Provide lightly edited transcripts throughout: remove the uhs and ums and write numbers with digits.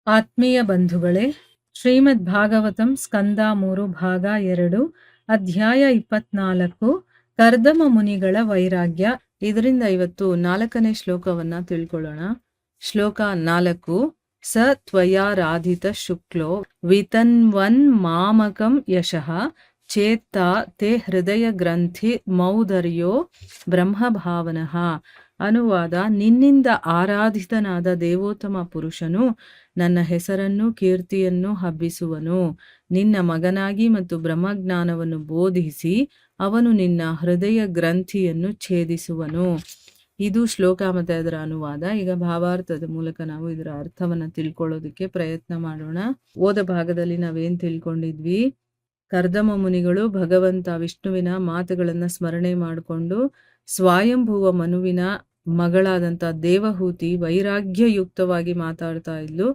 ಆತ್ಮೀಯ ಬಂಧುಗಳೇ, ಶ್ರೀಮದ್ ಭಾಗವತಂ ಸ್ಕಂದ 3 ಭಾಗ 2 ಅಧ್ಯಾಯ 24 ಕರ್ದಮ ಮುನಿಗಳ ವೈರಾಗ್ಯ. ಇದರಿಂದ ಇವತ್ತು 4ನೇ ಶ್ಲೋಕವನ್ನ ತಿಳ್ಕೊಳ್ಳೋಣ. ಶ್ಲೋಕ 4. ಸ ತ್ವಯಾರಾಧಿತ ಶುಕ್ಲೋ ವಿತನ್ವನ್ ಮಾಮಕಂ ಯಶಃ ಚೇತ್ತಾ ತೇ ಹೃದಯ ಗ್ರಂಥಿ ಮೌದರ್ಯೋ ಬ್ರಹ್ಮಭಾವನಃ. ಅನುವಾದ: ನಿನ್ನಿಂದ ಆರಾಧಿತನಾದ ದೇವೋತ್ತಮ ಪುರುಷನು ನನ್ನ ಹೆಸರನ್ನು ಕೀರ್ತಿಯನ್ನು ಹಬ್ಬಿಸುವನು. ನಿನ್ನ ಮಗನಾಗಿ ಮತ್ತು ಬ್ರಹ್ಮಜ್ಞಾನವನ್ನು ಬೋಧಿಸಿ ಅವನು ನಿನ್ನ ಹೃದಯ ಗ್ರಂಥಿಯನ್ನು ಛೇದಿಸುವನು. ಇದು ಶ್ಲೋಕ ಮತ್ತೆ ಅದರ ಅನುವಾದ. ಈಗ ಭಾವಾರ್ಥದ ಮೂಲಕ ನಾವು ಇದರ ಅರ್ಥವನ್ನ ತಿಳ್ಕೊಳ್ಳೋದಕ್ಕೆ ಪ್ರಯತ್ನ ಮಾಡೋಣ. ಓದ ಭಾಗದಲ್ಲಿ ನಾವೇನ್ ತಿಳ್ಕೊಂಡಿದ್ವಿ? ಕರ್ದಮ ಮುನಿಗಳು ಭಗವಂತ ವಿಷ್ಣುವಿನ ಮಾತುಗಳನ್ನ ಸ್ಮರಣೆ ಮಾಡಿಕೊಂಡು ಸ್ವಯಂಭುವ ಮನುವಿನ ಮಗಳಾದಂತ ದೇವಹೂತಿ ವೈರಾಗ್ಯಯುಕ್ತವಾಗಿ ಮಾತಾಡ್ತಾ ಇದ್ಲು.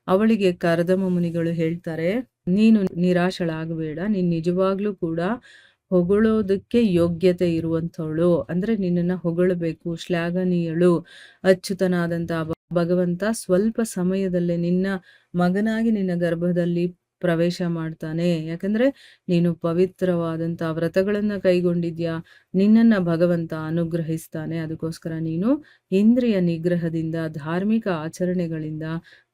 ಅವಳಿಗೆ ಕರ್ದಮ ಮುನಿಗಳು ಹೇಳ್ತಾರೆ, ನೀನು ನಿರಾಶಳಾಗಬೇಡ, ನೀನ್ ನಿಜವಾಗ್ಲೂ ಕೂಡ ಹೊಗಳೋದಕ್ಕೆ ಯೋಗ್ಯತೆ ಇರುವಂಥವಳು, ಅಂದ್ರೆ ನಿನ್ನನ್ನ ಹೊಗಳಬೇಕು, ಶ್ಲಾಘನೀಯಳು. ಅಚ್ಯುತನಾದಂತ ಭಗವಂತ ಸ್ವಲ್ಪ ಸಮಯದಲ್ಲೇ ನಿನ್ನ ಮಗನಾಗಿ ನಿನ್ನ ಗರ್ಭದಲ್ಲಿ ಪ್ರವೇಶ ಮಾಡ್ತಾನೆ. ಯಾಕಂದ್ರೆ ನೀನು ಪವಿತ್ರವಾದಂತ ವ್ರತಗಳನ್ನ ಕೈಗೊಂಡಿದ್ಯಾ, ನಿನ್ನನ್ನ ಭಗವಂತ ಅನುಗ್ರಹಿಸ್ತಾನೆ. ಅದಕ್ಕೋಸ್ಕರ ನೀನು ಇಂದ್ರಿಯ ನಿಗ್ರಹದಿಂದ, ಧಾರ್ಮಿಕ ಆಚರಣೆಗಳಿಂದ,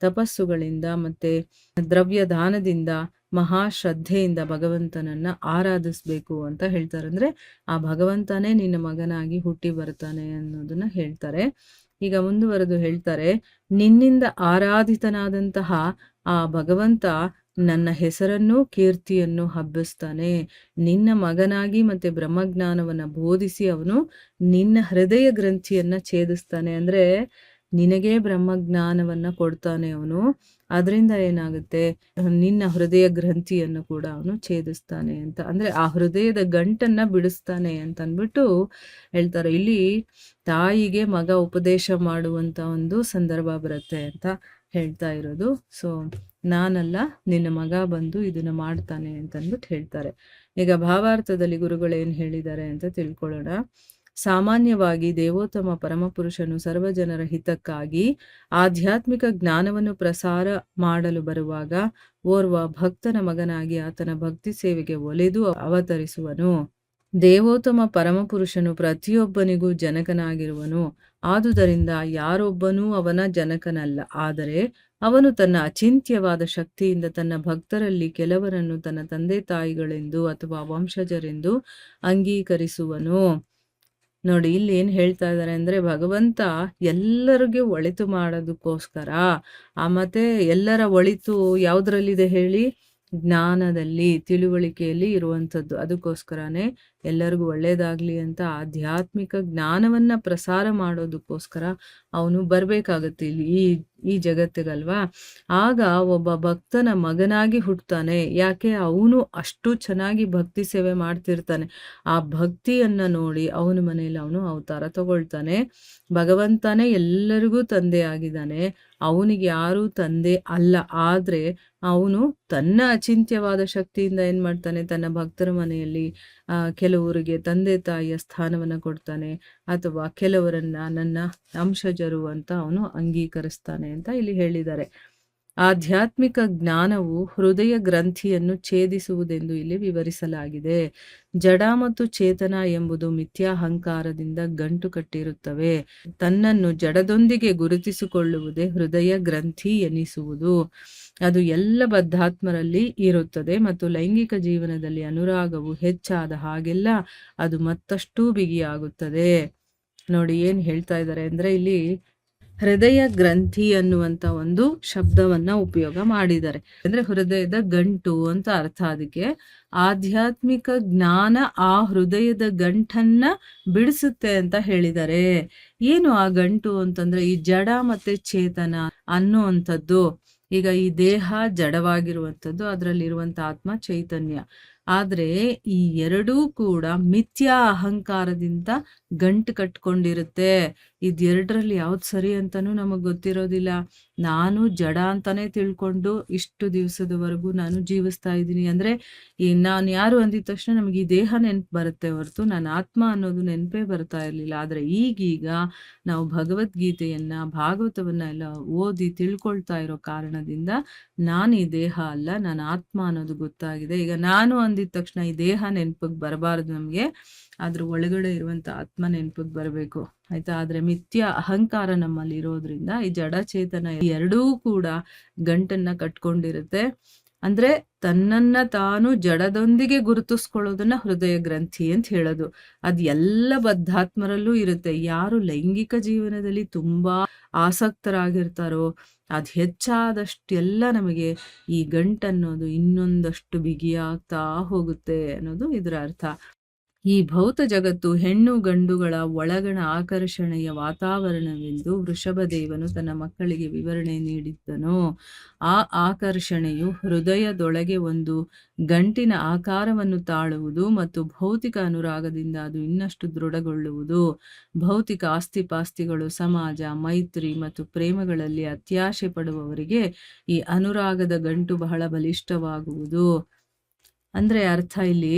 ತಪಸ್ಸುಗಳಿಂದ ಮತ್ತೆ ದ್ರವ್ಯ ದಾನದಿಂದ, ಮಹಾಶ್ರದ್ಧೆಯಿಂದ ಭಗವಂತನನ್ನ ಆರಾಧಿಸ್ಬೇಕು ಅಂತ ಹೇಳ್ತಾರೆ. ಅಂದ್ರೆ ಆ ಭಗವಂತನೇ ನಿನ್ನ ಮಗನಾಗಿ ಹುಟ್ಟಿ ಬರ್ತಾನೆ ಅನ್ನೋದನ್ನ ಹೇಳ್ತಾರೆ. ಈಗ ಮುಂದುವರೆದು ಹೇಳ್ತಾರೆ, ನಿನ್ನಿಂದ ಆರಾಧಿತನಾದಂತಹ ಆ ಭಗವಂತ ನನ್ನ ಹೆಸರನ್ನು ಕೀರ್ತಿಯನ್ನು ಹಬ್ಬಿಸ್ತಾನೆ. ನಿನ್ನ ಮಗನಾಗಿ ಮತ್ತೆ ಬ್ರಹ್ಮಜ್ಞಾನವನ್ನ ಬೋಧಿಸಿ ಅವನು ನಿನ್ನ ಹೃದಯ ಗ್ರಂಥಿಯನ್ನ ಛೇದಿಸ್ತಾನೆ. ಅಂದ್ರೆ ನಿನಗೆ ಬ್ರಹ್ಮಜ್ಞಾನವನ್ನ ಕೊಡ್ತಾನೆ ಅವನು. ಅದರಿಂದ ಏನಾಗುತ್ತೆ, ನಿನ್ನ ಹೃದಯ ಗ್ರಂಥಿಯನ್ನು ಕೂಡ ಅವನು ಛೇದಿಸ್ತಾನೆ ಅಂತ, ಅಂದ್ರೆ ಆ ಹೃದಯದ ಗಂಟನ್ನ ಬಿಡಿಸ್ತಾನೆ ಅಂತ ಅಂದ್ಬಿಟ್ಟು ಹೇಳ್ತಾರೆ. ಇಲ್ಲಿ ತಾಯಿಗೆ ಮಗ ಉಪದೇಶ ಮಾಡುವಂತ ಒಂದು ಸಂದರ್ಭ ಬರುತ್ತೆ ಅಂತ ಹೇಳ್ತಾ ಇರೋದು. ಸೊ ನಾನಲ್ಲ, ನಿನ್ನ ಮಗ ಬಂದು ಇದನ್ನ ಮಾಡ್ತಾನೆ ಅಂತ ಅಂದ್ಬಿಟ್ಟು ಹೇಳ್ತಾರೆ. ಈಗ ಭಾವಾರ್ಥದಲ್ಲಿ ಗುರುಗಳೇನ್ ಹೇಳಿದ್ದಾರೆ ಅಂತ ತಿಳ್ಕೊಳ್ಳೋಣ. ಸಾಮಾನ್ಯವಾಗಿ ದೇವೋತ್ತಮ ಪರಮಪುರುಷನು ಸರ್ವಜನರ ಹಿತಕ್ಕಾಗಿ ಆಧ್ಯಾತ್ಮಿಕ ಜ್ಞಾನವನ್ನು ಪ್ರಸಾರ ಮಾಡಲು ಬರುವಾಗ ಓರ್ವ ಭಕ್ತನ ಮಗನಾಗಿ ಆತನ ಭಕ್ತಿ ಸೇವೆಗೆ ಒಲೆದು ಅವತರಿಸುವನು. ದೇವೋತ್ತಮ ಪರಮಪುರುಷನು ಪ್ರತಿಯೊಬ್ಬನಿಗೂ ಜನಕನಾಗಿರುವನು. ಆದುದರಿಂದ ಯಾರೊಬ್ಬನೂ ಅವನ ಜನಕನಲ್ಲ, ಆದರೆ ಅವನು ತನ್ನ ಅಚಿಂತ್ಯವಾದ ಶಕ್ತಿಯಿಂದ ತನ್ನ ಭಕ್ತರಲ್ಲಿ ಕೆಲವರನ್ನು ತನ್ನ ತಂದೆ ತಾಯಿಗಳೆಂದು ಅಥವಾ ವಂಶಜರೆಂದು ಅಂಗೀಕರಿಸುವನು. ನೋಡಿ, ಇಲ್ಲಿ ಏನ್ ಹೇಳ್ತಾ ಇದ್ದಾರೆ ಅಂದ್ರೆ, ಭಗವಂತ ಎಲ್ಲರಿಗೂ ಒಳಿತು ಮಾಡೋದಕ್ಕೋಸ್ಕರ ಮತ್ತೆ ಎಲ್ಲರ ಒಳಿತು ಯಾವ್ದ್ರಲ್ಲಿದೆ ಹೇಳಿ? ಜ್ಞಾನದಲ್ಲಿ, ತಿಳುವಳಿಕೆಯಲ್ಲಿ ಇರುವಂಥದ್ದು. ಅದಕ್ಕೋಸ್ಕರನೇ ಎಲ್ಲರಿಗೂ ಒಳ್ಳೇದಾಗ್ಲಿ ಅಂತ ಆಧ್ಯಾತ್ಮಿಕ ಜ್ಞಾನವನ್ನ ಪ್ರಸಾರ ಮಾಡೋದಕ್ಕೋಸ್ಕರ ಅವನು ಬರ್ಬೇಕಾಗತ್ತೆ ಇಲ್ಲಿ ಈ ಜಗತ್ತಿಗಲ್ವಾ. ಆಗ ಒಬ್ಬ ಭಕ್ತನ ಮಗನಾಗಿ ಹುಟ್ಟುತ್ತಾನೆ. ಯಾಕೆ? ಅವನು ಅಷ್ಟು ಚೆನ್ನಾಗಿ ಭಕ್ತಿ ಸೇವೆ ಮಾಡ್ತಿರ್ತಾನೆ. ಆ ಭಕ್ತಿಯನ್ನ ನೋಡಿ ಅವನ ಮನೆಯಲ್ಲಿ ಅವನು ಅವತಾರ ತಗೊಳ್ತಾನೆ. ಭಗವಂತನೇ ಎಲ್ಲರಿಗೂ ತಂದೆ ಆಗಿದ್ದಾನೆ. ಅವನಿಗೆ ಯಾರೂ ತಂದೆ ಅಲ್ಲ. ಆದ್ರೆ ಅವನು ತನ್ನ ಅಚಿಂತ್ಯವಾದ ಶಕ್ತಿಯಿಂದ ಏನ್ ಮಾಡ್ತಾನೆ, ತನ್ನ ಭಕ್ತರ ಮನೆಯಲ್ಲಿ ಕೆಲವರಿಗೆ ತಂದೆ ತಾಯಿಯ ಸ್ಥಾನವನ್ನ ಕೊಡ್ತಾನೆ, ಅಥವಾ ಕೆಲವರನ್ನ ನನ್ನ ಅಂಶಜರು ಅಂತ ಅವನು ಅಂಗೀಕರಿಸ್ತಾನೆ ಅಂತ ಇಲ್ಲಿ ಹೇಳಿದ್ದಾರೆ. ಆಧ್ಯಾತ್ಮಿಕ ಜ್ಞಾನವು ಹೃದಯ ಗ್ರಂಥಿಯನ್ನು ಛೇದಿಸುವುದೆಂದು ಇಲ್ಲಿ ವಿವರಿಸಲಾಗಿದೆ. ಜಡ ಮತ್ತು ಚೇತನ ಎಂಬುದು ಮಿಥ್ಯಾಹಂಕಾರದಿಂದ ಗಂಟು ಕಟ್ಟಿರುತ್ತವೆ. ತನ್ನನ್ನು ಜಡದೊಂದಿಗೆ ಗುರುತಿಸಿಕೊಳ್ಳುವುದೇ ಹೃದಯ ಗ್ರಂಥಿ ಎನಿಸುವುದು. ಅದು ಎಲ್ಲ ಬದ್ಧಾತ್ಮರಲ್ಲಿ ಇರುತ್ತದೆ ಮತ್ತು ಲೈಂಗಿಕ ಜೀವನದಲ್ಲಿ ಅನುರಾಗವು ಹೆಚ್ಚಾದ ಹಾಗೆಲ್ಲ ಅದು ಮತ್ತಷ್ಟು ಬಿಗಿಯಾಗುತ್ತದೆ. ನೋಡಿ ಏನ್ ಹೇಳ್ತಾ ಇದ್ದಾರೆ ಅಂದ್ರೆ, ಇಲ್ಲಿ ಹೃದಯ ಗ್ರಂಥಿ ಅನ್ನುವಂತ ಒಂದು ಶಬ್ದವನ್ನ ಉಪಯೋಗ ಮಾಡಿದ್ದಾರೆ. ಅಂದ್ರೆ ಹೃದಯದ ಗಂಟು ಅಂತ ಅರ್ಥ. ಅದಕ್ಕೆ ಆಧ್ಯಾತ್ಮಿಕ ಜ್ಞಾನ ಆ ಹೃದಯದ ಗಂಟನ್ನ ಬಿಡಿಸುತ್ತೆ ಅಂತ ಹೇಳಿದ್ದಾರೆ. ಏನು ಆ ಗಂಟು ಅಂತಂದ್ರೆ, ಈ ಜಡ ಮತ್ತೆ ಚೇತನ ಅನ್ನುವಂಥದ್ದು. ಈಗ ಈ ದೇಹ ಜಡವಾಗಿರುವಂಥದ್ದು, ಅದರಲ್ಲಿರುವಂತ ಆತ್ಮ ಚೈತನ್ಯ. ಆದ್ರೆ ಈ ಎರಡೂ ಕೂಡ ಮಿಥ್ಯಾ ಅಹಂಕಾರದಿಂದ ಗಂಟು ಕಟ್ಕೊಂಡಿರುತ್ತೆ. ಇದೆರಡರಲ್ಲಿ ಯಾವ್ದು ಸರಿ ಅಂತನೂ ನಮಗೆ ಗೊತ್ತಿರೋದಿಲ್ಲ. ನಾನು ಜಡ ಅಂತಾನೆ ತಿಳ್ಕೊಂಡು ಇಷ್ಟು ದಿವಸದವರೆಗೂ ನಾನು ಜೀವಿಸ್ತಾ ಇದ್ದೀನಿ. ಅಂದರೆ ನಾನು ಯಾರು ಅಂದಿದ ತಕ್ಷಣ ನಮಗೆ ಈ ದೇಹ ನೆನಪು ಬರುತ್ತೆ ಹೊರತು ನಾನು ಆತ್ಮ ಅನ್ನೋದು ನೆನಪೇ ಬರ್ತಾ ಇರಲಿಲ್ಲ. ಆದರೆ ಈಗೀಗ ನಾವು ಭಗವದ್ಗೀತೆಯನ್ನ ಭಾಗವತವನ್ನ ಎಲ್ಲ ಓದಿ ತಿಳ್ಕೊಳ್ತಾ ಇರೋ ಕಾರಣದಿಂದ ನಾನು ಈ ದೇಹ ಅಲ್ಲ, ನಾನು ಆತ್ಮ ಅನ್ನೋದು ಗೊತ್ತಾಗಿದೆ. ಈಗ ನಾನು ಅಂದಿದ ತಕ್ಷಣ ಈ ದೇಹ ನೆನಪಿಗೆ ಬರಬಾರ್ದು ನಮಗೆ, ಅದ್ರ ಒಳಗಡೆ ಇರುವಂತ ಆತ್ಮ ನೆನಪಿಗೆ ಬರಬೇಕು, ಆಯ್ತಾ. ಆದ್ರೆ ಮಿಥ್ಯ ಅಹಂಕಾರ ನಮ್ಮಲ್ಲಿ ಇರೋದ್ರಿಂದ ಈ ಜಡಚೇತನ ಎರಡೂ ಕೂಡ ಗಂಟನ್ನ ಕಟ್ಕೊಂಡಿರುತ್ತೆ. ಅಂದ್ರೆ ತನ್ನನ್ನ ತಾನು ಜಡದೊಂದಿಗೆ ಗುರುತಿಸ್ಕೊಳ್ಳೋದನ್ನ ಹೃದಯ ಗ್ರಂಥಿ ಅಂತ ಹೇಳೋದು. ಅದ್ ಎಲ್ಲ ಬದ್ಧಾತ್ಮರಲ್ಲೂ ಇರುತ್ತೆ. ಯಾರು ಲೈಂಗಿಕ ಜೀವನದಲ್ಲಿ ತುಂಬಾ ಆಸಕ್ತರಾಗಿರ್ತಾರೋ ಅದ್ ಹೆಚ್ಚಾದಷ್ಟೆಲ್ಲ ನಮಗೆ ಈ ಗಂಟನ್ನೋದು ಇನ್ನೊಂದಷ್ಟು ಬಿಗಿಯಾಗ್ತಾ ಹೋಗುತ್ತೆ ಅನ್ನೋದು ಇದರ ಅರ್ಥ. ಈ ಭೌತ ಜಗತ್ತು ಹೆಣ್ಣು ಗಂಡುಗಳ ಒಳಗಣ ಆಕರ್ಷಣೆಯ ವಾತಾವರಣವೆಂದು ವೃಷಭದೇವನು ತನ್ನ ಮಕ್ಕಳಿಗೆ ವಿವರಣೆ ನೀಡಿದ್ದನು. ಆ ಆಕರ್ಷಣೆಯು ಹೃದಯದೊಳಗೆ ಒಂದು ಗಂಟಿನ ಆಕಾರವನ್ನು ತಾಳುವುದು ಮತ್ತು ಭೌತಿಕ ಅನುರಾಗದಿಂದ ಅದು ಇನ್ನಷ್ಟು ದೃಢಗೊಳ್ಳುವುದು. ಭೌತಿಕ ಆಸ್ತಿಪಾಸ್ತಿಗಳು, ಸಮಾಜ, ಮೈತ್ರಿ ಮತ್ತು ಪ್ರೇಮಗಳಲ್ಲಿ ಅತ್ಯಾಶೆ ಪಡುವವರಿಗೆ ಈ ಅನುರಾಗದ ಗಂಟು ಬಹಳ ಬಲಿಷ್ಠವಾಗುವುದು. ಅಂದ್ರೆ ಅರ್ಥ ಇಲ್ಲಿ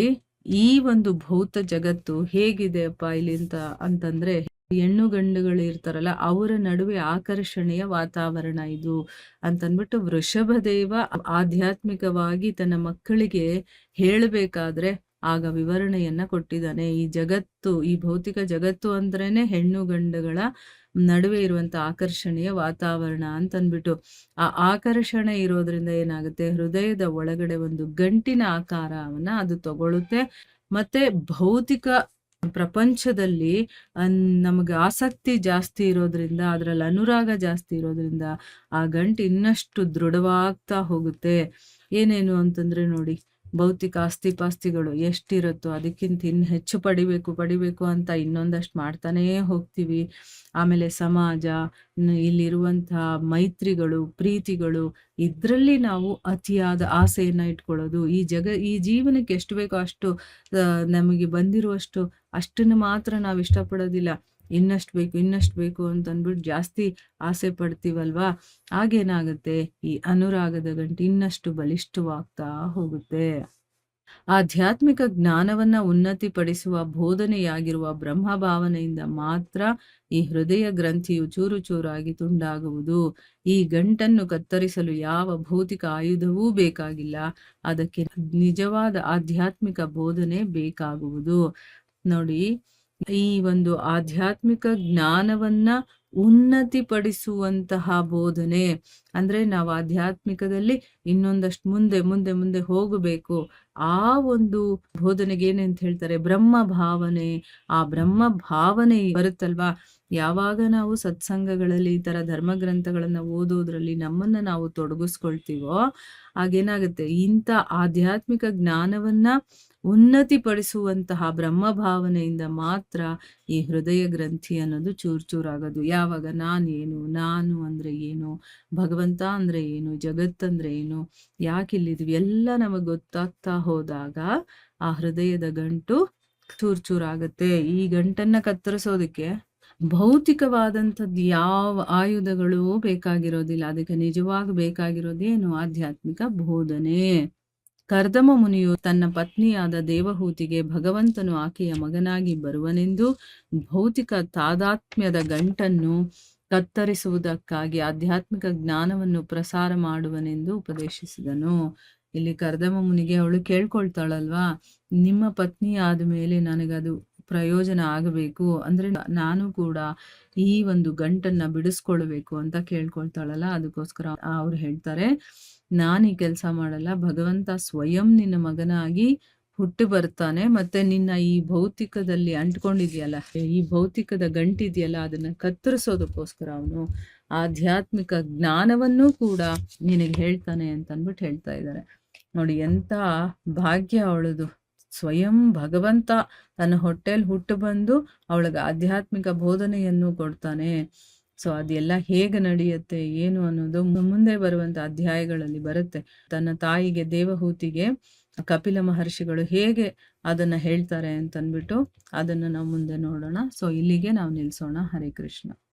ಈ ಒಂದು ಭೌತ ಜಗತ್ತು ಹೇಗಿದೆ ಅಪ್ಪ ಇಲ್ಲಿ ಅಂತಂದ್ರೆ ಹೆಣ್ಣು ಗಂಡುಗಳು ಇರ್ತಾರಲ್ಲ ಅವರ ನಡುವೆ ಆಕರ್ಷಣೆಯ ವಾತಾವರಣ ಇದು ಅಂತಂದ್ಬಿಟ್ಟು ವೃಷಭದೇವ ಆಧ್ಯಾತ್ಮಿಕವಾಗಿ ತನ್ನ ಮಕ್ಕಳಿಗೆ ಹೇಳಬೇಕಾದ್ರೆ ಆಗ ವಿವರಣೆಯನ್ನ ಕೊಟ್ಟಿದ್ದಾನೆ. ಈ ಜಗತ್ತು, ಈ ಭೌತಿಕ ಜಗತ್ತು ಅಂದ್ರೇನೆ ಹೆಣ್ಣು ಗಂಡುಗಳ ನಡುವೆ ಇರುವಂತ ಆಕರ್ಷಣೆಯ ವಾತಾವರಣ ಅಂತಂದ್ಬಿಟ್ಟು, ಆ ಆಕರ್ಷಣೆ ಇರೋದ್ರಿಂದ ಏನಾಗುತ್ತೆ, ಹೃದಯದ ಒಳಗಡೆ ಒಂದು ಗಂಟಿನ ಆಕಾರವನ್ನ ಅದು ತಗೊಳುತ್ತೆ. ಮತ್ತೆ ಭೌತಿಕ ಪ್ರಪಂಚದಲ್ಲಿ ನಮಗೆ ಆಸಕ್ತಿ ಜಾಸ್ತಿ ಇರೋದ್ರಿಂದ, ಅದ್ರಲ್ಲಿ ಅನುರಾಗ ಜಾಸ್ತಿ ಇರೋದ್ರಿಂದ ಆ ಗಂಟು ಇನ್ನಷ್ಟು ದೃಢವಾಗ್ತಾ ಹೋಗುತ್ತೆ. ಏನೇನು ಅಂತಂದ್ರೆ ನೋಡಿ, ಭೌತಿಕ ಆಸ್ತಿಪಾಸ್ತಿಗಳು ಎಷ್ಟಿರುತ್ತೋ ಅದಕ್ಕಿಂತ ಇನ್ನು ಹೆಚ್ಚು ಪಡಿಬೇಕು ಅಂತ ಇನ್ನೊಂದಷ್ಟು ಮಾಡ್ತಾನೇ ಹೋಗ್ತೀವಿ. ಆಮೇಲೆ ಸಮಾಜ, ಇಲ್ಲಿರುವಂತಹ ಮೈತ್ರಿಗಳು, ಪ್ರೀತಿಗಳು, ಇದ್ರಲ್ಲಿ ನಾವು ಅತಿಯಾದ ಆಸೆಯನ್ನ ಇಟ್ಕೊಳ್ಳೋದು. ಈ ಜೀವನಕ್ಕೆ ಎಷ್ಟು ಬೇಕೋ ಅಷ್ಟು ನಮಗೆ ಬಂದಿರುವಷ್ಟು ಅಷ್ಟನ್ನು ಮಾತ್ರ ನಾವು ಇಷ್ಟಪಡೋದಿಲ್ಲ. ಇನ್ನಷ್ಟು ಬೇಕು ಅಂತ ಅಂದ್ಬಿಟ್ಟು ಜಾಸ್ತಿ ಆಸೆ ಪಡ್ತೀವಲ್ವಾ, ಆಗೇನಾಗುತ್ತೆ, ಈ ಅನುರಾಗದ ಗಂಟು ಇನ್ನಷ್ಟು ಬಲಿಷ್ಠವಾಗ್ತಾ ಹೋಗುತ್ತೆ. ಆಧ್ಯಾತ್ಮಿಕ ಜ್ಞಾನವನ್ನ ಉನ್ನತಿಪಡಿಸುವ ಬೋಧನೆಯಾಗಿರುವ ಬ್ರಹ್ಮ ಭಾವನೆಯಿಂದ ಮಾತ್ರ ಈ ಹೃದಯ ಗ್ರಂಥಿಯು ಚೂರು ಚೂರಾಗಿ ತುಂಡಾಗುವುದು. ಈ ಗಂಟನ್ನು ಕತ್ತರಿಸಲು ಯಾವ ಭೌತಿಕ ಆಯುಧವೂ ಬೇಕಾಗಿಲ್ಲ, ಅದಕ್ಕೆ ನಿಜವಾದ ಆಧ್ಯಾತ್ಮಿಕ ಬೋಧನೆ ಬೇಕಾಗುವುದು. ನೋಡಿ, ಈ ಒಂದು ಆಧ್ಯಾತ್ಮಿಕ ಜ್ಞಾನವನ್ನ ಉನ್ನತಿಪಡಿಸುವಂತಹ ಬೋಧನೆ ಅಂದ್ರೆ ನಾವು ಆಧ್ಯಾತ್ಮಿಕದಲ್ಲಿ ಇನ್ನೊಂದಷ್ಟು ಮುಂದೆ ಹೋಗಬೇಕು. ಆ ಒಂದು ಬೋಧನೆಗೆ ಏನಂತ ಹೇಳ್ತಾರೆ, ಬ್ರಹ್ಮ ಭಾವನೆ. ಆ ಬ್ರಹ್ಮ ಭಾವನೆ ಬರುತ್ತಲ್ವಾ, ಯಾವಾಗ ನಾವು ಸತ್ಸಂಗಗಳಲ್ಲಿ ಈ ತರ ಧರ್ಮ ಗ್ರಂಥಗಳನ್ನ ಓದೋದ್ರಲ್ಲಿ ನಮ್ಮನ್ನ ನಾವು ತೊಡಗಿಸ್ಕೊಳ್ತೀವೋ ಆಗೇನಾಗುತ್ತೆ, ಇಂಥ ಆಧ್ಯಾತ್ಮಿಕ ಜ್ಞಾನವನ್ನ ಉನ್ನತಿಪಡಿಸುವಂತಹ ಬ್ರಹ್ಮ ಭಾವನೆಯಿಂದ ಮಾತ್ರ ಈ ಹೃದಯ ಗ್ರಂಥಿ ಅನ್ನೋದು ಚೂರಾಗೋದು. ಯಾವಾಗ ನಾನು ಅಂದ್ರೆ ಏನು, ಭಗವಂತ ಅಂದ್ರೆ ಏನು, ಜಗತ್ತಂದ್ರೆ ಏನು, ಯಾಕಿಲ್ಲಿದ್ವಿ ಎಲ್ಲ ನಮಗೆ ಗೊತ್ತಾಗ್ತಾ ಹೋದಾಗ ಆ ಹೃದಯದ ಗಂಟು ಚೂರಾಗತ್ತೆ. ಈ ಗಂಟನ್ನ ಕತ್ತರಿಸೋದಕ್ಕೆ ಭೌತಿಕವಾದಂಥದ್ದು ಯಾವ ಆಯುಧಗಳು ಬೇಕಾಗಿರೋದಿಲ್ಲ. ಅದಕ್ಕೆ ನಿಜವಾಗಿ ಬೇಕಾಗಿರೋದೇನು, ಆಧ್ಯಾತ್ಮಿಕ ಬೋಧನೆ. ಕರ್ದಮ ಮುನಿಯು ತನ್ನ ಪತ್ನಿಯಾದ ದೇವಹೂತಿಗೆ ಭಗವಂತನು ಆಕೆಯ ಮಗನಾಗಿ ಬರುವನೆಂದು ಭೌತಿಕ ತಾದಾತ್ಮ್ಯದ ಗಂಟನ್ನು ಕತ್ತರಿಸುವುದಕ್ಕಾಗಿ ಆಧ್ಯಾತ್ಮಿಕ ಜ್ಞಾನವನ್ನು ಪ್ರಸಾರ ಮಾಡುವನೆಂದು ಉಪದೇಶಿಸಿದನು. ಇಲ್ಲಿ ಕರ್ದಮ ಮುನಿಗೆ ಅವಳು ಕೇಳ್ಕೊಳ್ತಾಳಲ್ವಾ, ನಿಮ್ಮ ಪತ್ನಿ ಆದ ಮೇಲೆ ನನಗದು ಪ್ರಯೋಜನ ಆಗಬೇಕು ಅಂದ್ರೆ ನಾನು ಕೂಡ ಈ ಒಂದು ಗಂಟನ್ನ ಬಿಡಿಸ್ಕೊಳ್ಬೇಕು ಅಂತ ಕೇಳ್ಕೊಳ್ತಾಳಲ್ಲ, ಅದಕ್ಕೋಸ್ಕರ ಅವ್ರು ಹೇಳ್ತಾರೆ, ನಾನು ಈ ಕೆಲಸ ಮಾಡಲ್ಲ, ಭಗವಂತ ಸ್ವಯಂ ನಿನ್ನ ಮಗನಾಗಿ ಹುಟ್ಟು ಬರ್ತಾನೆ, ಮತ್ತೆ ನಿನ್ನ ಈ ಭೌತಿಕದಲ್ಲಿ ಅಂಟ್ಕೊಂಡಿದ್ಯಲ್ಲ, ಈ ಭೌತಿಕದ ಗಂಟಿದೆಯಲ್ಲ, ಅದನ್ನ ಕತ್ತರಿಸೋದಕ್ಕೋಸ್ಕರ ಅವನು ಆಧ್ಯಾತ್ಮಿಕ ಜ್ಞಾನವನ್ನೂ ಕೂಡ ನಿನಗೆ ಹೇಳ್ತಾನೆ ಅಂತ ಅಂದ್ಬಿಟ್ಟು ಹೇಳ್ತಾ ಇದ್ದಾರೆ. ನೋಡಿ, ಎಂತ ಭಾಗ್ಯ ಅವಳದು. ಸ್ವಯಂ ಭಗವಂತ ತನ್ನ ಹೊಟ್ಟೆಲ್ ಹುಟ್ಟು ಬಂದು ಅವಳಿಗೆ ಆಧ್ಯಾತ್ಮಿಕ ಬೋಧನೆಯನ್ನು ಕೊಡ್ತಾನೆ. ಸೊ ಅದೆಲ್ಲ ಹೇಗೆ ನಡೆಯುತ್ತೆ ಏನು ಅನ್ನೋದು ಮುಂದೆ ಬರುವಂತ ಅಧ್ಯಾಯಗಳಲ್ಲಿ ಬರುತ್ತೆ. ತನ್ನ ತಾಯಿಗೆ ದೇವಹೂತಿಗೆ ಕಪಿಲ ಮಹರ್ಷಿಗಳು ಹೇಗೆ ಅದನ್ನು ಹೇಳ್ತಾರೆ ಅಂತಂದ್ಬಿಟ್ಟು ಅದನ್ನು ನಾವು ಮುಂದೆ ನೋಡೋಣ. ಸೊ ಇಲ್ಲಿಗೆ ನಾವು ನಿಲ್ಲಿಸೋಣ. ಹರೇ ಕೃಷ್ಣ.